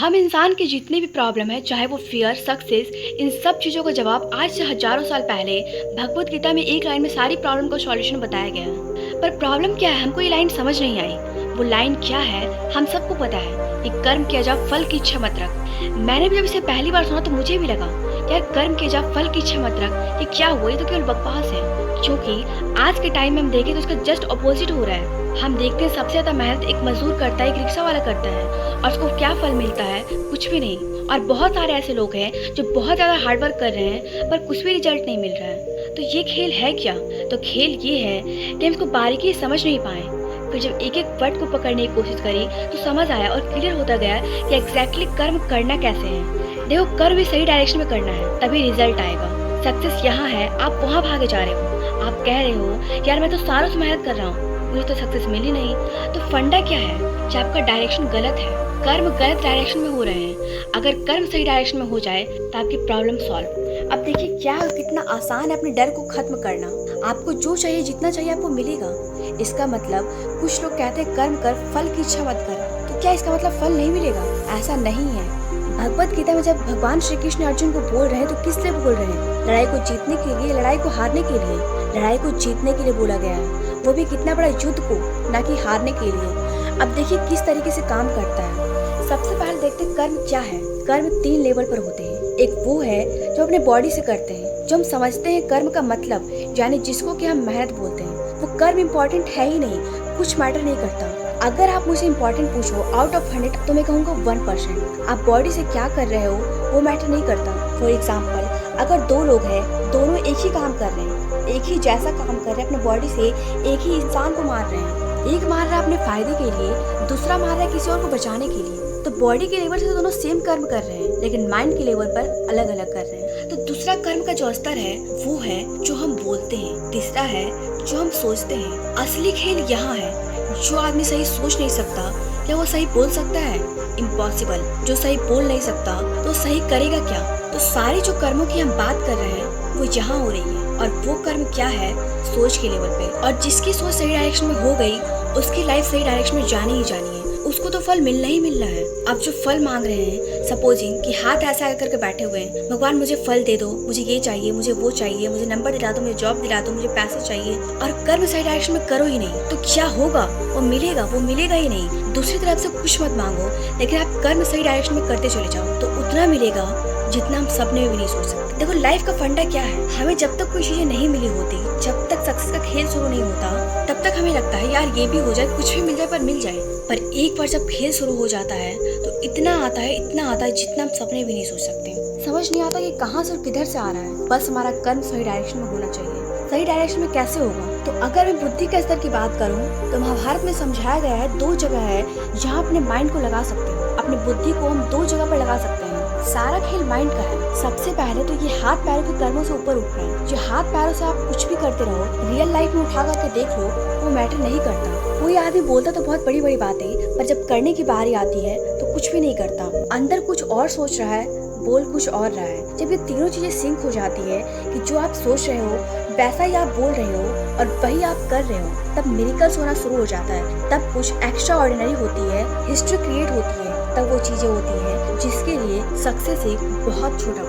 हम इंसान की जितनी भी प्रॉब्लम है, चाहे वो फियर, सक्सेस, इन सब चीज़ों का जवाब आज से हजारों साल पहले भगवत गीता में एक लाइन में सारी प्रॉब्लम का सॉल्यूशन बताया गया है। पर प्रॉब्लम क्या है, हमको ये लाइन समझ नहीं आई। वो लाइन क्या है, हम सबको पता है कि कर्म किया जा, फल की इच्छा मत रख। मैंने भी जब इसे पहली बार सुना तो मुझे भी लगा यार, कर्म किया जा, फल की इच्छा मत रख, ये क्या हुआ, ये तो केवल बकवास है। क्योंकि आज के टाइम में हम देखें तो इसका जस्ट अपोजिट हो रहा है। हम देखते हैं सबसे ज्यादा मेहनत एक मजदूर करता है, एक रिक्शा वाला करता है, और उसको क्या फल मिलता है? कुछ भी नहीं। और बहुत सारे ऐसे लोग हैं जो बहुत ज्यादा हार्डवर्क कर रहे हैं पर कुछ भी रिजल्ट नहीं मिल रहा है। तो ये खेल है क्या? तो खेल ये है कि हम इसको बारीकी समझ नहीं पाए। फिर जब एक एक वर्ड को पकड़ने की कोशिश करी तो समझ आया और क्लियर होता गया कि एग्जैक्टली कर्म करना कैसे है। देखो, कर्म भी सही डायरेक्शन में करना है, तभी रिजल्ट आएगा। सक्सेस यहाँ है, आप वहाँ भागे जा रहे हो। आप कह रहे हो यार मैं तो सालों से मेहनत कर रहा हूँ, मुझे तो सक्सेस मिली नहीं। तो फंडा क्या है कि आपका डायरेक्शन गलत है। कर्म गलत डायरेक्शन में हो रहे हैं। अगर कर्म सही डायरेक्शन में हो जाए तो आपकी प्रॉब्लम सॉल्व। अब देखिए क्या कितना आसान है अपने डर को खत्म करना। आपको जो चाहिए, जितना चाहिए आपको मिलेगा। इसका मतलब कुछ लोग कहते हैं कर्म कर, फल की इच्छा मत कर। तो क्या इसका मतलब फल नहीं मिलेगा? ऐसा नहीं है। भगवत गीता में जब भगवान श्री कृष्ण अर्जुन को बोल रहे हैं तो किस लिए बोल रहे हैं? लड़ाई को जीतने के लिए, लड़ाई को हारने के लिए। लड़ाई को जीतने के लिए बोला गया है, वो भी कितना बड़ा युद्ध को, ना कि हारने के लिए। अब देखिए किस तरीके से काम करता है। सबसे पहले देखते हैं कर्म क्या है। कर्म 3 लेवल पर होते हैं। एक वो है जो अपने बॉडी से करते हैं, जो हम समझते हैं कर्म का मतलब, यानी जिसको कि हम मेहनत बोलते हैं। वो कर्म इम्पोर्टेंट है ही नहीं, कुछ मैटर नहीं करता। अगर आप मुझे इम्पोर्टेंट पूछो आउट ऑफ 100 तो मैं कहूँगा 1%। आप बॉडी से क्या कर रहे हो वो मैटर नहीं करता। फॉर एग्जाम्पल, अगर 2 लोग हैं, दोनों एक ही काम कर रहे हैं, एक ही जैसा काम कर रहे हैं, अपने बॉडी से एक ही इंसान को मार रहे हैं। एक मार रहा है अपने फायदे के लिए, दूसरा मार रहा है किसी और को बचाने के लिए। तो बॉडी के लेवल से तो दोनों सेम कर्म कर रहे हैं, लेकिन माइंड के लेवल पर अलग अलग कर रहे हैं। तो दूसरा कर्म का जो स्तर है वो है जो हम बोलते हैं। तीसरा है जो हम सोचते हैं। असली खेल यहाँ है। जो आदमी सही सोच नहीं सकता, क्या वो सही बोल सकता है? इम्पॉसिबल। जो सही बोल नहीं सकता तो सही करेगा क्या? तो सारी जो कर्मों की हम बात कर रहे हैं वो यहाँ हो रही है। और वो कर्म क्या है? सोच के लेवल पे। और जिसकी सोच सही डायरेक्शन में हो गई, उसकी लाइफ सही डायरेक्शन में जानी ही जानी है। उसको तो फल मिलना ही मिलना है। अब जो फल मांग रहे हैं, सपोजिंग कि हाथ ऐसा करके बैठे हुए हैं, भगवान मुझे फल दे दो, मुझे ये चाहिए, मुझे वो चाहिए, मुझे नंबर दिला दो, मुझे जॉब दिला दो, मुझे पैसे चाहिए, और कर्म सही डायरेक्शन में करो ही नहीं, तो क्या होगा? वो मिलेगा ही नहीं। दूसरी तरफ से कुछ मत मांगो, लेकिन आप कर्म सही डायरेक्शन में करते चले जाओ तो उतना मिलेगा जितना हम सपने में भी नहीं सोच सकते। देखो, लाइफ का फंडा क्या है? हमें जब तक कोई चीजें नहीं मिली होती, जब तक सक्सेस का खेल शुरू नहीं होता, तब तक हमें लगता है यार ये भी हो जाए, कुछ भी मिल जाए, पर मिल जाए। पर एक बार जब खेल शुरू हो जाता है तो इतना आता है जितना हम सपने भी नहीं सोच सकते। समझ नहीं आता कि कहाँ से और किधर से आ रहा है। बस हमारा कर्म सही डायरेक्शन में होना चाहिए। सही डायरेक्शन में कैसे होगा? तो अगर मैं बुद्धि के स्तर की बात करूँ तो महाभारत में समझाया गया है 2 जगह है जहाँ अपने माइंड को लगा सकते हैं। अपनी बुद्धि को हम 2 जगह पर लगा सकते हैं। सारा खेल माइंड का है। सबसे पहले तो ये हाथ पैरों के कर्मों से ऊपर उठना है। जो हाथ पैरों से आप कुछ भी करते रहो, रियल लाइफ में उठा करके देख लो, वो मैटर नहीं करता। कोई आदमी बोलता तो बहुत बड़ी बड़ी बातें, पर जब करने की बारी आती है तो कुछ भी नहीं करता। अंदर कुछ और सोच रहा है, बोल कुछ और रहा है। जब ये तीनों चीजें सिंक हो जाती है कि जो आप सोच रहे हो वैसा ही आप बोल रहे हो और वही आप कर रहे हो, तब मिरेकल्स होना शुरू हो जाता है। तब कुछ एक्स्ट्रा ऑर्डिनरी होती है, हिस्ट्री क्रिएट होती है। तब वो चीजें होती हैं जिसके लिए सक्सेस एक बहुत छोटा